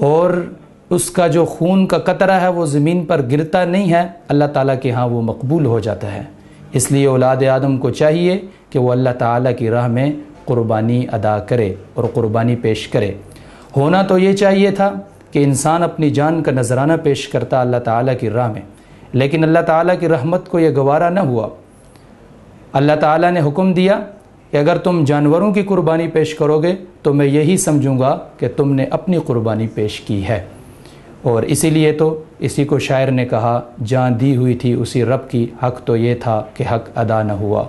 اور اس کا جو خون کا قطرہ ہے وہ زمین پر گرتا نہیں ہے، اللہ تعالیٰ کے ہاں وہ مقبول ہو جاتا ہے۔ اس لیے اولاد آدم کو چاہیے کہ وہ اللہ تعالیٰ کی راہ میں قربانی ادا کرے اور قربانی پیش کرے۔ ہونا تو یہ چاہیے تھا کہ انسان اپنی جان کا نذرانہ پیش کرتا اللہ تعالیٰ کی راہ میں، لیکن اللہ تعالیٰ کی رحمت کو یہ گوارا نہ ہوا۔ اللہ تعالیٰ نے حکم دیا کہ اگر تم جانوروں کی قربانی پیش کرو گے تو میں یہی سمجھوں گا کہ تم نے اپنی قربانی پیش کی ہے۔ اور اسی لیے تو اسی کو شاعر نے کہا، جان دی ہوئی تھی اسی رب کی، حق تو یہ تھا کہ حق ادا نہ ہوا۔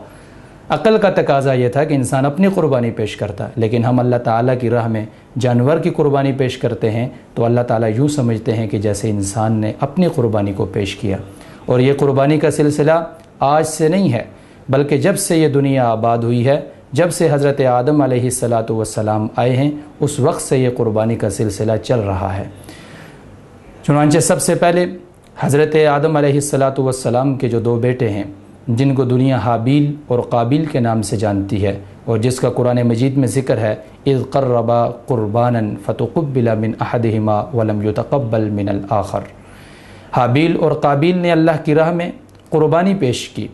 عقل کا تقاضا یہ تھا کہ انسان اپنی قربانی پیش کرتا، لیکن ہم اللہ تعالیٰ کی راہ میں جانور کی قربانی پیش کرتے ہیں تو اللہ تعالیٰ یوں سمجھتے ہیں کہ جیسے انسان نے اپنی قربانی کو پیش کیا۔ اور یہ قربانی کا سلسلہ آج سے نہیں ہے، بلکہ جب سے یہ دنیا آباد ہوئی ہے، جب سے حضرت آدم علیہ السلام آئے ہیں، اس وقت سے یہ قربانی کا سلسلہ چل رہا ہے۔ چنانچہ سب سے پہلے حضرت آدم علیہ السلام کے جو دو بیٹے ہیں، جن کو دنیا حابیل اور قابیل کے نام سے جانتی ہے اور جس کا قرآن مجید میں ذکر ہے، اذ قربا قربانا فتقبل من احدہما ولم یتقبل من الآخر۔ حابیل اور قابیل نے اللہ کی راہ میں قربانی پیش کی،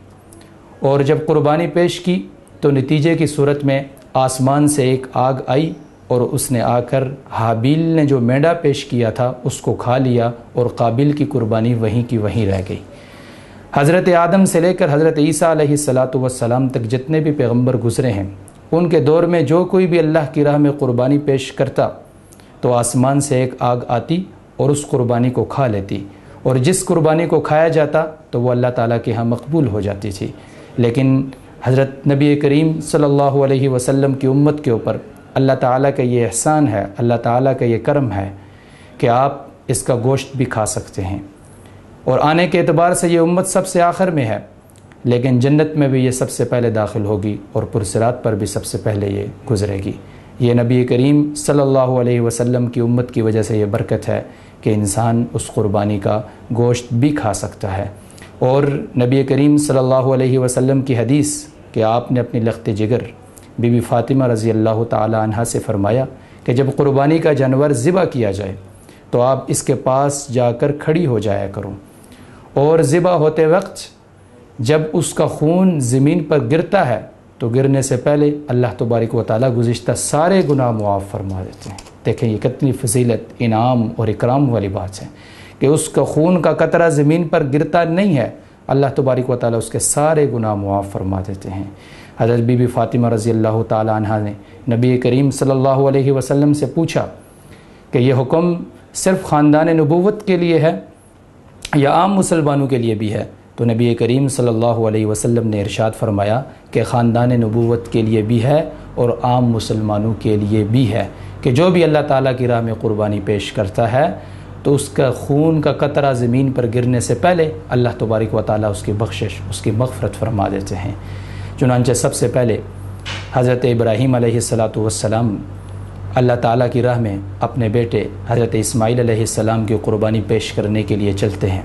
اور جب قربانی پیش کی تو نتیجے کی صورت میں آسمان سے ایک آگ آئی اور اس نے آ کر حابیل نے جو مینڈا پیش کیا تھا اس کو کھا لیا، اور قابیل کی قربانی وہیں کی وہیں رہ گئی۔ حضرت آدم سے لے کر حضرت عیسیٰ علیہ السلام تک جتنے بھی پیغمبر گزرے ہیں، ان کے دور میں جو کوئی بھی اللہ کی راہ میں قربانی پیش کرتا تو آسمان سے ایک آگ آتی اور اس قربانی کو کھا لیتی، اور جس قربانی کو کھایا جاتا تو وہ اللہ تعالیٰ کے ہاں مقبول ہو جاتی تھی۔ لیکن حضرت نبی کریم صلی اللہ علیہ وسلم کی امت کے اوپر اللہ تعالیٰ کا یہ احسان ہے، اللہ تعالیٰ کا یہ کرم ہے کہ آپ اس کا گوشت بھی کھا سکتے ہیں، اور آنے کے اعتبار سے یہ امت سب سے آخر میں ہے، لیکن جنت میں بھی یہ سب سے پہلے داخل ہوگی اور پرصراط پر بھی سب سے پہلے یہ گزرے گی۔ یہ نبی کریم صلی اللہ علیہ وسلم کی امت کی وجہ سے یہ برکت ہے کہ انسان اس قربانی کا گوشت بھی کھا سکتا ہے۔ اور نبی کریم صلی اللہ علیہ وسلم کی حدیث کہ آپ نے اپنی لخت جگر بی بی فاطمہ رضی اللہ تعالی عنہا سے فرمایا کہ جب قربانی کا جانور ذبح کیا جائے تو آپ اس کے پاس جا کر کھڑی ہو جایا کرو، اور ذبح ہوتے وقت جب اس کا خون زمین پر گرتا ہے تو گرنے سے پہلے اللہ تبارک و تعالیٰ گزشتہ سارے گناہ معاف فرما دیتے ہیں۔ دیکھیں یہ کتنی فضیلت، انعام اور اکرام والی بات ہے کہ اس کا خون کا قطرہ زمین پر گرتا نہیں ہے، اللہ تبارک و تعالیٰ اس کے سارے گناہ معاف فرما دیتے ہیں۔ حضرت بی بی فاطمہ رضی اللہ تعالی عنہا نے نبی کریم صلی اللہ علیہ وسلم سے پوچھا کہ یہ حکم صرف خاندان نبوت کے لیے ہے یا عام مسلمانوں کے لیے بھی ہے؟ تو نبی کریم صلی اللہ علیہ وسلم نے ارشاد فرمایا کہ خاندان نبوت کے لیے بھی ہے اور عام مسلمانوں کے لیے بھی ہے، کہ جو بھی اللہ تعالیٰ کی راہ میں قربانی پیش کرتا ہے تو اس کا خون کا قطرہ زمین پر گرنے سے پہلے اللہ تبارک و تعالیٰ اس کی بخشش، اس کی مغفرت فرما دیتے ہیں۔ چنانچہ سب سے پہلے حضرت ابراہیم علیہ السلام اللہ تعالیٰ کی راہ میں اپنے بیٹے حضرت اسماعیل علیہ السلام کی قربانی پیش کرنے کے لیے چلتے ہیں،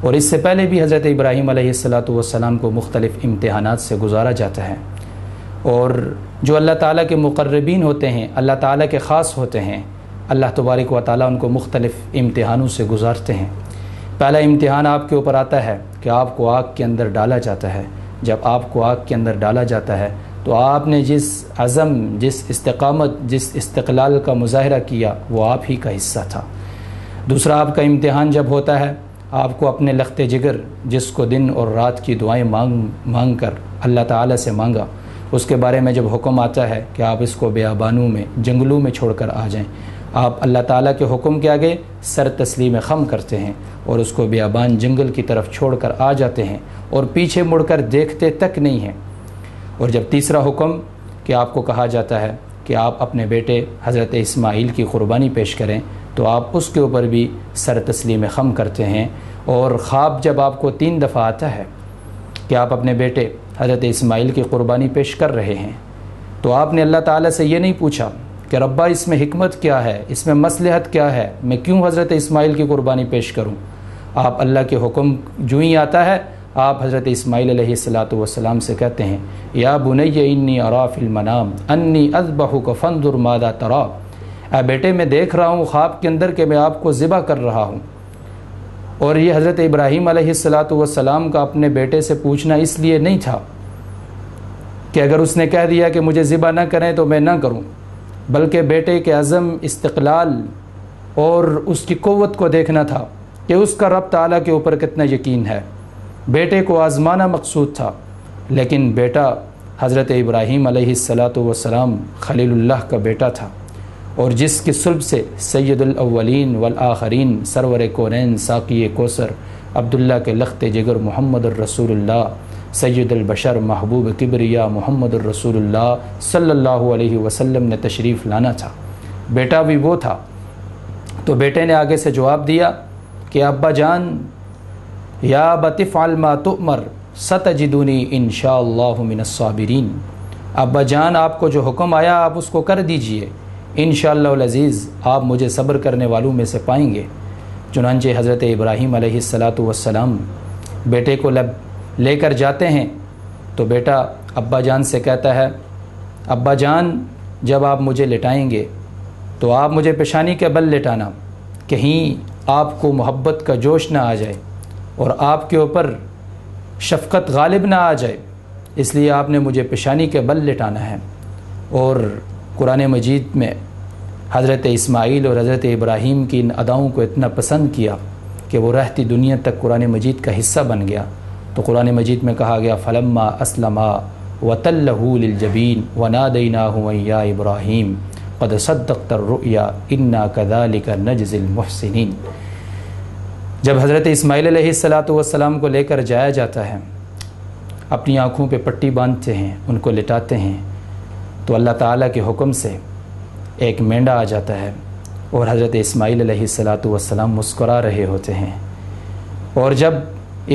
اور اس سے پہلے بھی حضرت ابراہیم علیہ السلام کو مختلف امتحانات سے گزارا جاتا ہے، اور جو اللہ تعالیٰ کے مقربین ہوتے ہیں، اللہ تعالیٰ کے خاص ہوتے ہیں، اللہ تبارک و تعالیٰ ان کو مختلف امتحانوں سے گزارتے ہیں۔ پہلا امتحان آپ کے اوپر آتا ہے کہ آپ کو آگ کے اندر ڈالا جاتا ہے۔ جب آپ کو آگ کے اندر ڈالا جاتا ہے تو آپ نے جس عزم، جس استقامت، جس استقلال کا مظاہرہ کیا وہ آپ ہی کا حصہ تھا۔ دوسرا آپ کا امتحان جب ہوتا ہے، آپ کو اپنے لخت جگر جس کو دن اور رات کی دعائیں مانگ کر اللہ تعالیٰ سے مانگا، اس کے بارے میں جب حکم آتا ہے کہ آپ اس کو بیابانوں میں، جنگلوں میں چھوڑ کر آ جائیں، آپ اللہ تعالیٰ کے حکم کے آگے سر تسلیم خم کرتے ہیں اور اس کو بیابان جنگل کی طرف چھوڑ کر آ جاتے ہیں اور پیچھے مڑ کر دیکھتے تک نہیں ہیں۔ اور جب تیسرا حکم کہ آپ کو کہا جاتا ہے کہ آپ اپنے بیٹے حضرت اسماعیل کی قربانی پیش کریں، تو آپ اس کے اوپر بھی سر تسلیم خم کرتے ہیں، اور خواب جب آپ کو 3 دفعہ آتا ہے کہ آپ اپنے بیٹے حضرت اسماعیل کی قربانی پیش کر رہے ہیں، تو آپ نے اللہ تعالیٰ سے یہ نہیں پوچھا کہ ربا اس میں حکمت کیا ہے، اس میں مصلحت کیا ہے، میں کیوں حضرت اسماعیل کی قربانی پیش کروں۔ آپ اللہ کے حکم جو ہی آتا ہے آپ حضرت اسماعیل علیہ السلام سے کہتے ہیں یا بنی انی ارا فی المنام انی اذبحک فانظر ماذا تری، اے بیٹے میں دیکھ رہا ہوں خواب کے اندر کہ میں آپ کو ذبح کر رہا ہوں۔ اور یہ حضرت ابراہیم علیہ السلام کا اپنے بیٹے سے پوچھنا اس لیے نہیں تھا کہ اگر اس نے کہہ دیا کہ مجھے ذبح نہ کریں تو میں نہ کروں، بلکہ بیٹے کے عزم، استقلال اور اس کی قوت کو دیکھنا تھا کہ اس کا رب تعالیٰ کے اوپر کتنا یقین ہے۔ بیٹے کو آزمانا مقصود تھا، لیکن بیٹا حضرت ابراہیم علیہ السلام خلیل اللہ کا بیٹا تھا، اور جس کی صلب سے سید الاولین والآخرین، سرور کونین، ساقی کوثر، عبداللہ کے لخت جگر محمد الرسول اللہ، سید البشر، محبوب کبریا محمد الرسول اللہ صلی اللہ علیہ وسلم نے تشریف لانا تھا، بیٹا بھی وہ تھا۔ تو بیٹے نے آگے سے جواب دیا کہ ابا جان، یا ابت افعل ما تؤمر ستجدنی انشاءاللہ من الصابرین، ابا جان آپ کو جو حکم آیا آپ اس کو کر دیجئے، انشاءاللہ العزیز آپ مجھے صبر کرنے والوں میں سے پائیں گے۔ چنانچہ حضرت ابراہیم علیہ السلام بیٹے کو لے کر جاتے ہیں تو بیٹا ابا جان سے کہتا ہے، ابا جان جب آپ مجھے لٹائیں گے تو آپ مجھے پیشانی کے بل لٹانا، کہیں آپ کو محبت کا جوش نہ آ جائے اور آپ کے اوپر شفقت غالب نہ آ جائے، اس لیے آپ نے مجھے پیشانی کے بل لٹانا ہے۔ اور قرآن مجید میں حضرت اسماعیل اور حضرت ابراہیم کی ان اداؤں کو اتنا پسند کیا کہ وہ رہتی دنیا تک قرآن مجید کا حصہ بن گیا۔ تو قرآن مجید میں کہا گیا فلما اسلما وتلہ للجبین ونادیناہ ان یا ابراہیم قد صدقت الرؤیا انا کذالک نجزی المحسنین۔ جب حضرت اسماعیل علیہ السلام کو لے کر جایا جاتا ہے، اپنی آنکھوں پہ پٹی باندھتے ہیں، ان کو لٹاتے ہیں، تو اللہ تعالیٰ کے حکم سے ایک مینڈا آ جاتا ہے اور حضرت اسماعیل علیہ السلام مسکرا رہے ہوتے ہیں۔ اور جب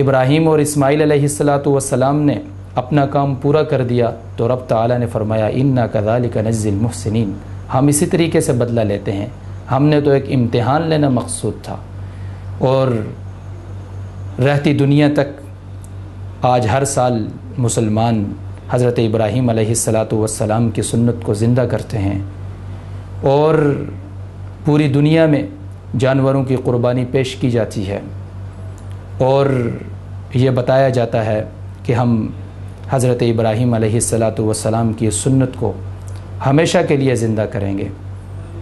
ابراہیم اور اسماعیل علیہ السلام نے اپنا کام پورا کر دیا تو رب تعالیٰ نے فرمایا انا کذالک نجزی المحسنین، ہم اسی طریقے سے بدلہ لیتے ہیں، ہم نے تو ایک امتحان لینا مقصود تھا۔ اور رہتی دنیا تک آج ہر سال مسلمان حضرت ابراہیم علیہ السلام کی سنت کو زندہ کرتے ہیں، اور پوری دنیا میں جانوروں کی قربانی پیش کی جاتی ہے، اور یہ بتایا جاتا ہے کہ ہم حضرت ابراہیم علیہ السلام کی سنت کو ہمیشہ کے لیے زندہ کریں گے۔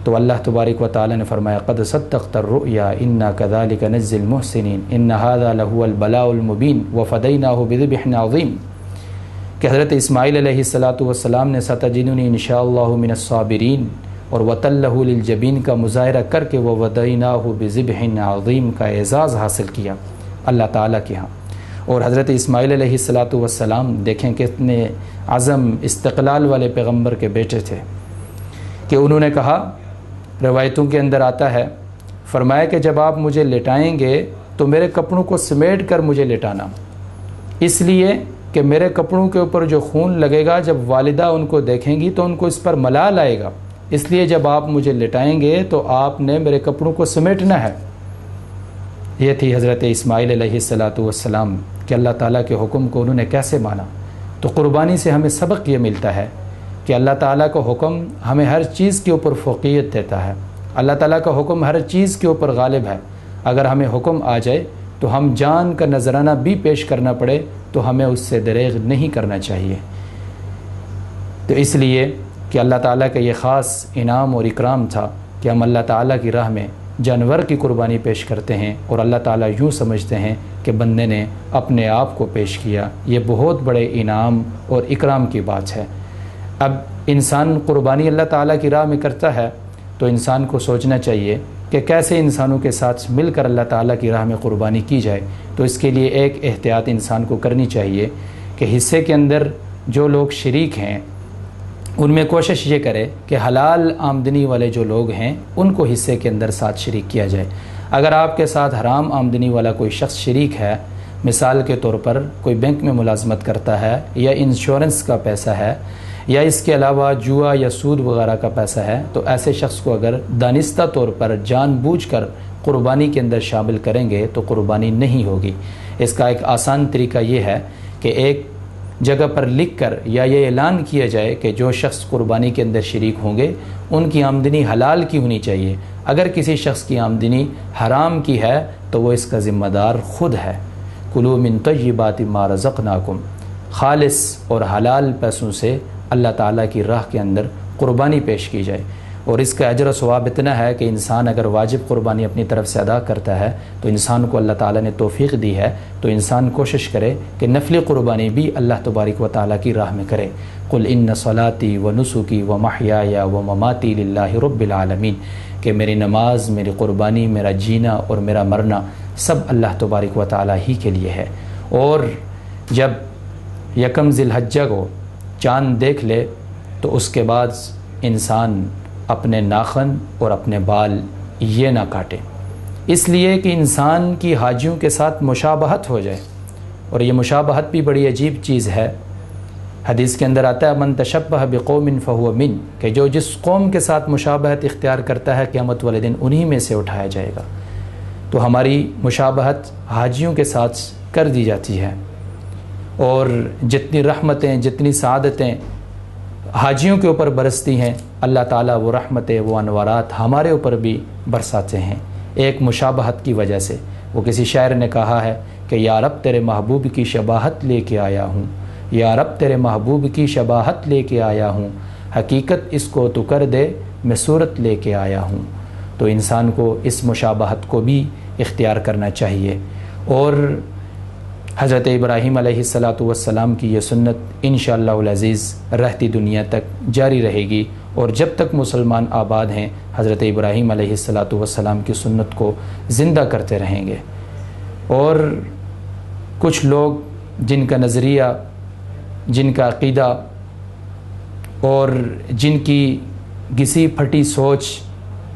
تو اللہ تبارک و تعالی نے فرمایا قد صدقت الرؤیا انا کذالک نجزی المحسنین ان ھذا لہو البلاء المبین وفدیناہ بذبح عظیم، کہ حضرت اسماعیل علیہ السلام نے ستجدنی انشاءاللہ من الصابرین اور وتلہ للجبین کا مظاہرہ کر کے وفدیناہ بذبح عظیم کا اعزاز حاصل کیا اللہ تعالیٰ کے ہاں۔ اور حضرت اسماعیل علیہ السلام دیکھیں کتنے عزم استقلال والے پیغمبر کے بیٹے تھے کہ انہوں نے کہا، روایتوں کے اندر آتا ہے، فرمایا کہ جب آپ مجھے لٹائیں گے تو میرے کپڑوں کو سمیٹ کر مجھے لٹانا، اس لیے کہ میرے کپڑوں کے اوپر جو خون لگے گا جب والدہ ان کو دیکھیں گی تو ان کو اس پر ملال آئے گا، اس لیے جب آپ مجھے لٹائیں گے تو آپ نے میرے کپڑوں کو سمیٹنا ہے۔ یہ تھی حضرت اسماعیل علیہ السلام کہ اللہ تعالیٰ کے حکم کو انہوں نے کیسے مانا۔ تو قربانی سے ہمیں سبق یہ ملتا ہے کہ اللہ تعالیٰ کا حکم ہمیں ہر چیز کے اوپر فوقیت دیتا ہے، اللہ تعالیٰ کا حکم ہر چیز کے اوپر غالب ہے۔ اگر ہمیں حکم آ جائے تو ہم جان کا نذرانہ بھی پیش کرنا پڑے تو ہمیں اس سے دریغ نہیں کرنا چاہیے۔ تو اس لیے کہ اللہ تعالیٰ کا یہ خاص انعام اور اکرام تھا کہ ہم اللہ تعالیٰ کی راہ میں جانور کی قربانی پیش کرتے ہیں اور اللہ تعالیٰ یوں سمجھتے ہیں کہ بندے نے اپنے آپ کو پیش کیا۔ یہ بہت بڑے انعام اور اکرام کی بات ہے۔ اب انسان قربانی اللہ تعالیٰ کی راہ میں کرتا ہے تو انسان کو سوچنا چاہیے کہ کیسے انسانوں کے ساتھ مل کر اللہ تعالیٰ کی راہ میں قربانی کی جائے۔ تو اس کے لیے ایک احتیاط انسان کو کرنی چاہیے کہ حصے کے اندر جو لوگ شریک ہیں ان میں کوشش یہ کرے کہ حلال آمدنی والے جو لوگ ہیں ان کو حصے کے اندر ساتھ شریک کیا جائے۔ اگر آپ کے ساتھ حرام آمدنی والا کوئی شخص شریک ہے، مثال کے طور پر کوئی بینک میں ملازمت کرتا ہے یا انشورنس کا پیسہ ہے یا اس کے علاوہ جوا یا سود وغیرہ کا پیسہ ہے، تو ایسے شخص کو اگر دانستہ طور پر جان بوجھ کر قربانی کے اندر شامل کریں گے تو قربانی نہیں ہوگی۔ اس کا ایک آسان طریقہ یہ ہے کہ ایک جگہ پر لکھ کر یا یہ اعلان کیا جائے کہ جو شخص قربانی کے اندر شریک ہوں گے ان کی آمدنی حلال کی ہونی چاہیے. اگر کسی شخص کی آمدنی حرام کی ہے تو وہ اس کا ذمہ دار خود ہے. کلوا من طیبات ما رزقناکم، خالص اور حلال پیسوں سے اللہ تعالیٰ کی راہ کے اندر قربانی پیش کی جائے. اور اس کا اجر و ثواب اتنا ہے کہ انسان اگر واجب قربانی اپنی طرف سے ادا کرتا ہے تو انسان کو اللہ تعالیٰ نے توفیق دی ہے تو انسان کوشش کرے کہ نفلی قربانی بھی اللہ تبارک و تعالیٰ کی راہ میں کرے. قل ان صلاتی و نسکی و محیای و مماتی للہ رب العالمین، کہ میری نماز، میری قربانی، میرا جینا اور میرا مرنا سب اللہ تبارک و تعالیٰ ہی کے لیے ہے. اور جب یکم ذی الحجہ کو چاند دیکھ لے تو اس کے بعد انسان اپنے ناخن اور اپنے بال یہ نہ کاٹے، اس لیے کہ انسان کی حاجیوں کے ساتھ مشابہت ہو جائے. اور یہ مشابہت بھی بڑی عجیب چیز ہے. حدیث کے اندر آتا ہے من تشبہ بقوم فہو من، کہ جو جس قوم کے ساتھ مشابہت اختیار کرتا ہے قیامت والے دن انہی میں سے اٹھایا جائے گا. تو ہماری مشابہت حاجیوں کے ساتھ کر دی جاتی ہے، اور جتنی رحمتیں، جتنی سعادتیں حاجیوں کے اوپر برستی ہیں، اللہ تعالیٰ وہ رحمتیں، وہ انوارات ہمارے اوپر بھی برساتے ہیں ایک مشابہت کی وجہ سے. وہ کسی شاعر نے کہا ہے کہ یا رب تیرے محبوب کی شباہت لے کے آیا ہوں، یا رب تیرے محبوب کی شباہت لے کے آیا ہوں، حقیقت اس کو تو کر دے میں صورت لے کے آیا ہوں. تو انسان کو اس مشابہت کو بھی اختیار کرنا چاہیے. اور حضرت ابراہیم علیہ السلام کی یہ سنت انشاءاللہ العزیز رہتی دنیا تک جاری رہے گی، اور جب تک مسلمان آباد ہیں حضرت ابراہیم علیہ السلام کی سنت کو زندہ کرتے رہیں گے. اور کچھ لوگ جن کا نظریہ، جن کا عقیدہ اور جن کی گھسی پھٹی سوچ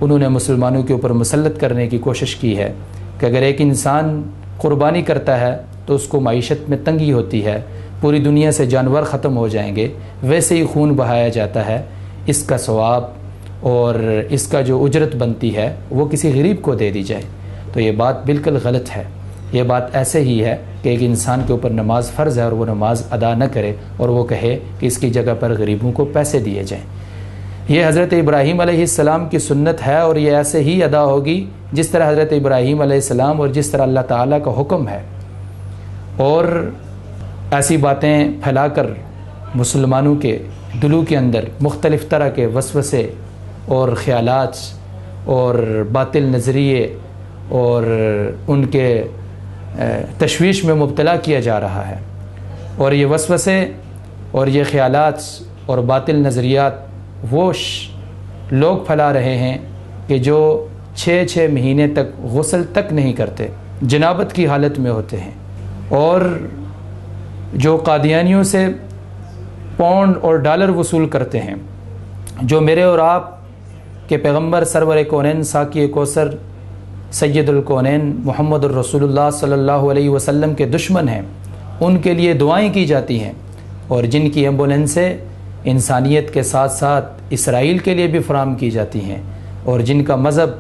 انہوں نے مسلمانوں کے اوپر مسلط کرنے کی کوشش کی ہے کہ اگر ایک انسان قربانی کرتا ہے تو اس کو معیشت میں تنگی ہوتی ہے، پوری دنیا سے جانور ختم ہو جائیں گے، ویسے ہی خون بہایا جاتا ہے، اس کا ثواب اور اس کا جو اجرت بنتی ہے وہ کسی غریب کو دے دی جائے. تو یہ بات بالکل غلط ہے. یہ بات ایسے ہی ہے کہ ایک انسان کے اوپر نماز فرض ہے اور وہ نماز ادا نہ کرے اور وہ کہے کہ اس کی جگہ پر غریبوں کو پیسے دیے جائیں. یہ حضرت ابراہیم علیہ السلام کی سنت ہے، اور یہ ایسے ہی ادا ہوگی جس طرح حضرت ابراہیم علیہ السلام اور جس طرح اللہ تعالیٰ کا حکم ہے. اور ایسی باتیں پھیلا کر مسلمانوں کے دلوں کے اندر مختلف طرح کے وسوسے اور خیالات اور باطل نظریے اور ان کے تشویش میں مبتلا کیا جا رہا ہے. اور یہ وسوسے اور یہ خیالات اور باطل نظریات وہ لوگ پھیلا رہے ہیں کہ جو 6 مہینے تک غسل تک نہیں کرتے، جنابت کی حالت میں ہوتے ہیں، اور جو قادیانیوں سے پاؤنڈ اور ڈالر وصول کرتے ہیں، جو میرے اور آپ کے پیغمبر سرور کونین ساقی کوثر سید الکونین محمد الرسول اللہ صلی اللہ علیہ وسلم کے دشمن ہیں، ان کے لیے دعائیں کی جاتی ہیں، اور جن کی ایمبولینسیں انسانیت کے ساتھ ساتھ اسرائیل کے لیے بھی فراہم کی جاتی ہیں، اور جن کا مذہب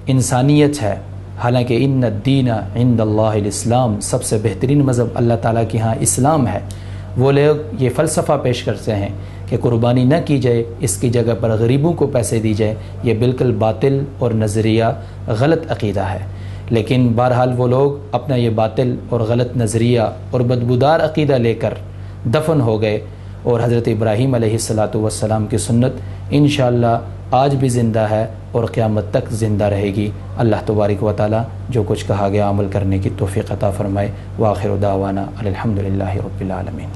انسانیت ہے. حالانکہ ان الدین عند اللہ الاسلام، سب سے بہترین مذہب اللہ تعالیٰ کے ہاں اسلام ہے. وہ لوگ یہ فلسفہ پیش کرتے ہیں کہ قربانی نہ کی جائے، اس کی جگہ پر غریبوں کو پیسے دی جائے. یہ بالکل باطل اور نظریہ غلط عقیدہ ہے. لیکن بہرحال وہ لوگ اپنا یہ باطل اور غلط نظریہ اور بدبودار عقیدہ لے کر دفن ہو گئے، اور حضرت ابراہیم علیہ السلام کی سنت انشاءاللہ آج بھی زندہ ہے اور قیامت تک زندہ رہے گی. اللہ تبارک و تعالی جو کچھ کہا گیا عمل کرنے کی توفیق عطا فرمائے. وآخر دعوانا الحمدللہ رب العالمین.